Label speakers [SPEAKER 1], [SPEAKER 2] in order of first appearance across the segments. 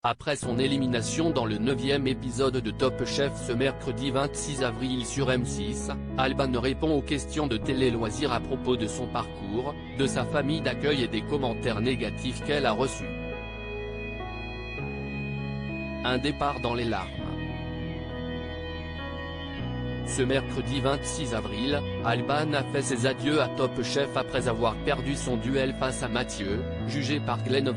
[SPEAKER 1] Après son élimination dans le 9e épisode de Top Chef ce mercredi 26 avril sur M6, Alban répond aux questions de Télé Loisirs à propos de son parcours, de sa famille d'accueil et des commentaires négatifs qu'elle a reçus. Un départ dans les larmes. Ce mercredi 26 avril, Alban a fait ses adieux à Top Chef après avoir perdu son duel face à Mathieu, jugé par Glenn.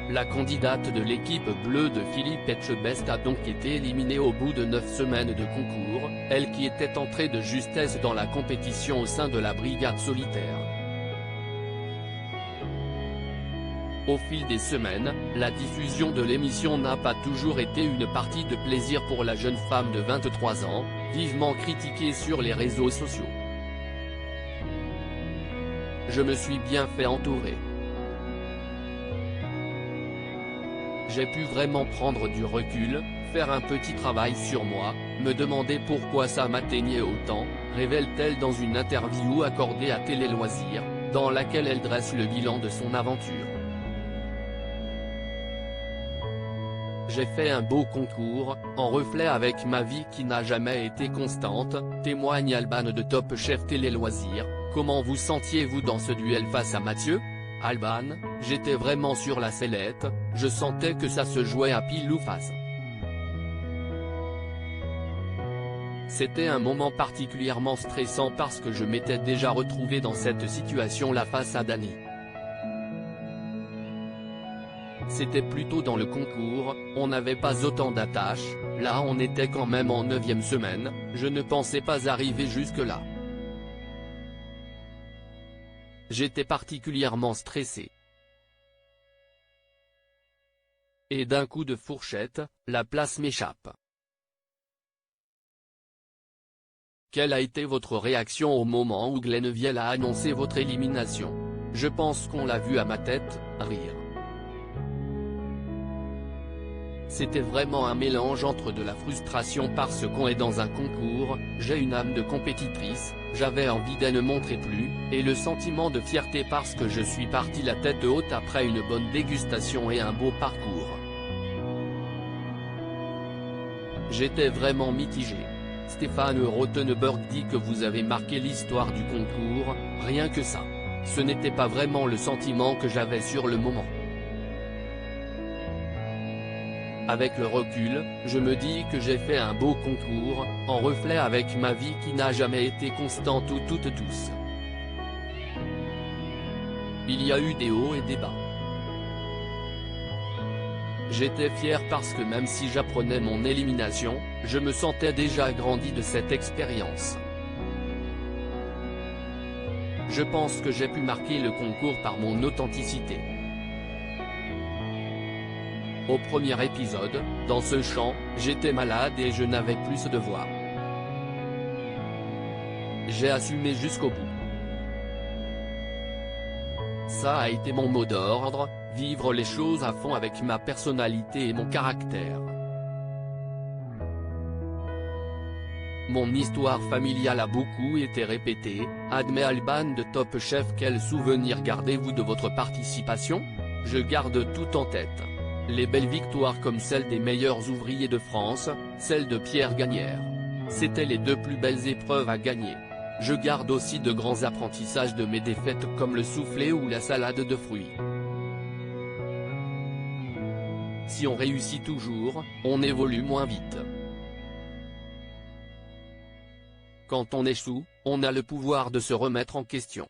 [SPEAKER 1] La candidate de l'équipe bleue de Philippe Etchebest a donc été éliminée au bout de 9 semaines de concours, elle qui était entrée de justesse dans la compétition au sein de la brigade solitaire. Au fil des semaines, la diffusion de l'émission n'a pas toujours été une partie de plaisir pour la jeune femme de 23 ans, vivement critiquée sur les réseaux sociaux. Je me suis bien fait entourer. J'ai pu vraiment prendre du recul, faire un petit travail sur moi, me demander pourquoi ça m'atteignait autant, révèle-t-elle dans une interview accordée à Télé Loisirs, dans laquelle elle dresse le bilan de son aventure. J'ai fait un beau concours, en reflet avec ma vie qui n'a jamais été constante, témoigne Alban de Top Chef Télé Loisirs. Comment vous sentiez-vous dans ce duel face à Mathieu ? Alban, j'étais vraiment sur la sellette, je sentais que ça se jouait à pile ou face. C'était un moment particulièrement stressant parce que je m'étais déjà retrouvé dans cette situation-là face à Dany. C'était plutôt dans le concours, on n'avait pas autant d'attaches, là on était quand même en 9e semaine, je ne pensais pas arriver jusque-là. J'étais particulièrement stressé. Et d'un coup de fourchette, la place m'échappe. Quelle a été votre réaction au moment où Glenn a annoncé votre élimination ? Je pense qu'on l'a vu à ma tête, rire. C'était vraiment un mélange entre de la frustration parce qu'on est dans un concours, j'ai une âme de compétitrice, j'avais envie de ne montrer plus, et le sentiment de fierté parce que je suis parti la tête haute après une bonne dégustation et un beau parcours. J'étais vraiment mitigé. Stéphane Rothenberg dit que vous avez marqué l'histoire du concours, rien que ça. Ce n'était pas vraiment le sentiment que j'avais sur le moment. Avec le recul, je me dis que j'ai fait un beau concours, en reflet avec ma vie qui n'a jamais été constante ou toute douce. Il y a eu des hauts et des bas. J'étais fier parce que même si j'apprenais mon élimination, je me sentais déjà grandi de cette expérience. Je pense que j'ai pu marquer le concours par mon authenticité. Au premier épisode, dans ce chant, j'étais malade et je n'avais plus de voix. J'ai assumé jusqu'au bout. Ça a été mon mot d'ordre, vivre les choses à fond avec ma personnalité et mon caractère. Mon histoire familiale a beaucoup été répétée, admet Alban de Top Chef. Quel souvenir gardez-vous de votre participation ? Je garde tout en tête. Les belles victoires comme celle des meilleurs ouvriers de France, celle de Pierre Gagnère. C'étaient les 2 plus belles épreuves à gagner. Je garde aussi de grands apprentissages de mes défaites comme le soufflé ou la salade de fruits. Si on réussit toujours, on évolue moins vite. Quand on échoue, on a le pouvoir de se remettre en question.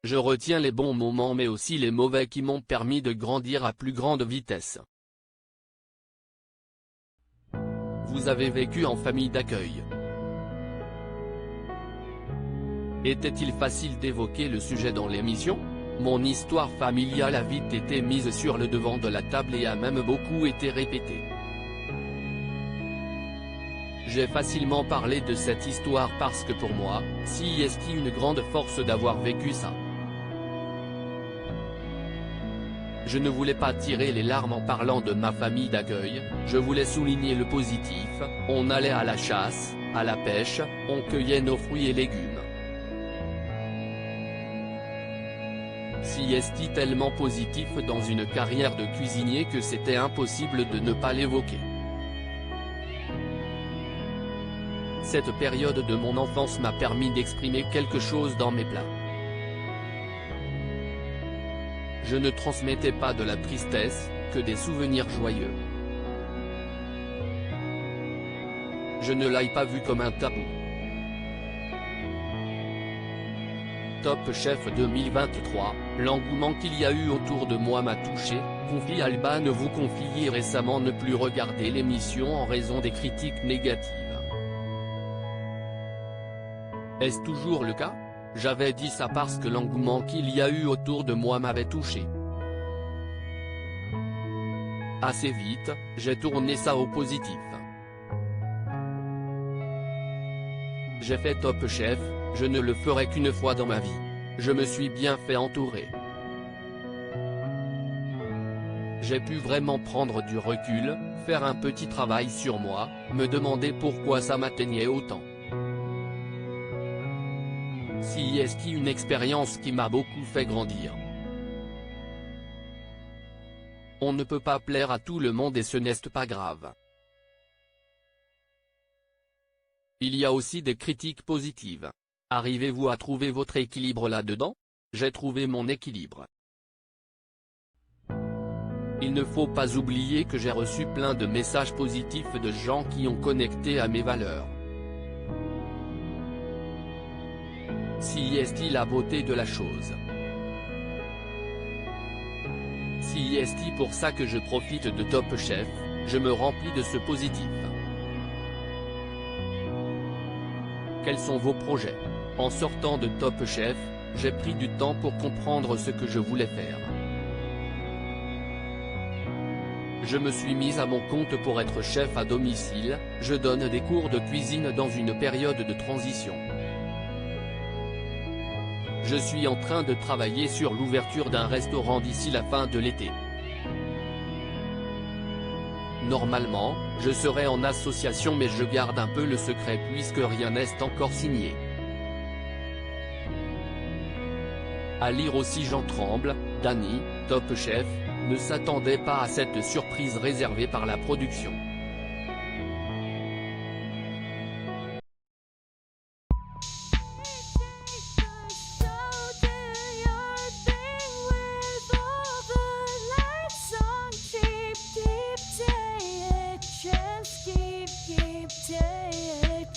[SPEAKER 1] Je retiens les bons moments mais aussi les mauvais qui m'ont permis de grandir à plus grande vitesse. Vous avez vécu en famille d'accueil. Était-il facile d'évoquer le sujet dans l'émission ? Mon histoire familiale a vite été mise sur le devant de la table et a même beaucoup été répétée. J'ai facilement parlé de cette histoire parce que pour moi, si est une grande force d'avoir vécu ça. Je ne voulais pas tirer les larmes en parlant de ma famille d'accueil, je voulais souligner le positif, on allait à la chasse, à la pêche, on cueillait nos fruits et légumes. Si est tellement positif dans une carrière de cuisinier que c'était impossible de ne pas l'évoquer. Cette période de mon enfance m'a permis d'exprimer quelque chose dans mes plats. Je ne transmettais pas de la tristesse, que des souvenirs joyeux. Je ne l'ai pas vu comme un tabou. Top Chef 2023, l'engouement qu'il y a eu autour de moi m'a touché, confie Alban. Vous confiez récemment ne plus regarder l'émission en raison des critiques négatives. Est-ce toujours le cas? J'avais dit ça parce que l'engouement qu'il y a eu autour de moi m'avait touché. Assez vite, j'ai tourné ça au positif. J'ai fait Top Chef, je ne le ferai qu'une fois dans ma vie. Je me suis bien fait entourer. J'ai pu vraiment prendre du recul, faire un petit travail sur moi, me demander pourquoi ça m'atteignait autant. Si est une expérience qui m'a beaucoup fait grandir. On ne peut pas plaire à tout le monde et ce n'est pas grave. Il y a aussi des critiques positives. Arrivez-vous à trouver votre équilibre là-dedans? J'ai trouvé mon équilibre. Il ne faut pas oublier que j'ai reçu plein de messages positifs de gens qui ont connecté à mes valeurs. Si est la beauté de la chose. Si est pour ça que je profite de Top Chef, je me remplis de ce positif. Quels sont vos projets? En sortant de Top Chef, j'ai pris du temps pour comprendre ce que je voulais faire. Je me suis mise à mon compte pour être chef à domicile, je donne des cours de cuisine dans une période de transition. Je suis en train de travailler sur l'ouverture d'un restaurant d'ici la fin de l'été. Normalement, je serai en association mais je garde un peu le secret puisque rien n'est encore signé. À lire aussi Jean Tremble, Dany, Top Chef, ne s'attendait pas à cette surprise réservée par la production.
[SPEAKER 2] Keep